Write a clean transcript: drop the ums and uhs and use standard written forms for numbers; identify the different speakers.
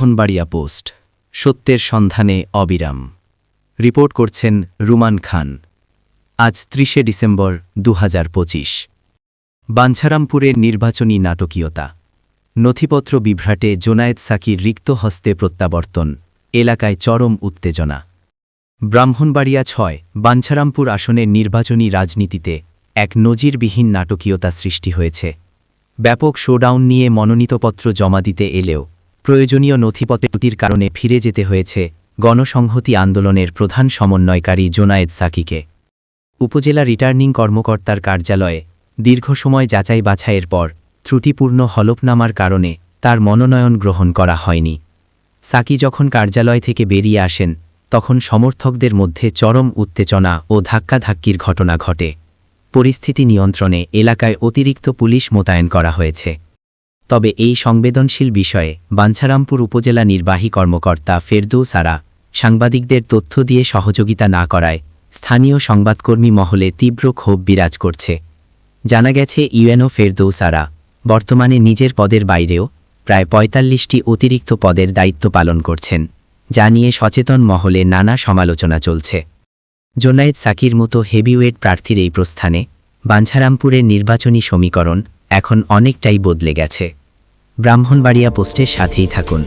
Speaker 1: Brahmanbaria post, সত্যের সন্ধানে অবিরাম। রিপোর্ট করছেন রুমান খান। আজ ৩০ ডিসেম্বর ২০২৫। বাঞ্ছারামপুরের নির্বাচনী নাটকীয়তা। নথিপত্র বিভ্রাটে জোনায়েদ সাকির রিক্ত হস্তে প্রত্যাবর্তন, এলাকায় চরম উত্তেজনা। ব্রাহ্মণবাড়িয়া ৬ বাঞ্ছারামপুর আসনের নির্বাচনী রাজনীতিতে এক নজিরবিহীন নাটকীয়তা সৃষ্টি হয়েছে। ব্যাপক শোডাউন নিয়ে মনোনীতপত্র জমা দিতে এলেও প্রয়োজনীয় নথিপত্রের কারণে ফিরে যেতে হয়েছে গণসংহতি আন্দোলনের প্রধান সমন্বয়কারী জোনায়েদ সাকিকে। উপজেলা রিটার্নিং কর্মকর্তার কার্যালয়ে দীর্ঘ সময় যাচাই বাছাইয়ের পর ত্রুটিপূর্ণ হলফনামার কারণে তার মনোনয়ন গ্রহণ করা হয়নি। সাকি যখন কার্যালয় থেকে বেরিয়ে আসেন তখন সমর্থকদের মধ্যে চরম উত্তেজনা ও ধাক্কাধাক্কির ঘটনা ঘটে। পরিস্থিতি নিয়ন্ত্রণে এলাকায় অতিরিক্ত পুলিশ মোতায়েন করা হয়েছে। তবে এই সংবেদনশীল বিষয়ে বাঞ্ছারামপুর উপজেলা নির্বাহী কর্মকর্তা ফেরদৌস আরা সাংবাদিকদের তথ্য দিয়ে সহযোগিতা না করায় স্থানীয় সংবাদকর্মী মহলে তীব্র ক্ষোভ বিরাজ করছে। জানা গেছে ইউএনও ফেরদৌস আরা বর্তমানে নিজের পদের বাইরেও প্রায় ৪৫টি অতিরিক্ত পদের দায়িত্ব পালন করছেন, যা নিয়ে সচেতন মহলে নানা সমালোচনা চলছে। জোনায়েদ সাকির মতো হেভিওয়েট প্রার্থীর এই প্রস্থানে বাঞ্ছারামপুরের নির্বাচনী সমীকরণ এখন অনেকটাই বদলে গেছে। ব্রাহ্মণবাড়িয়া পোস্টের সাথেই থাকুন।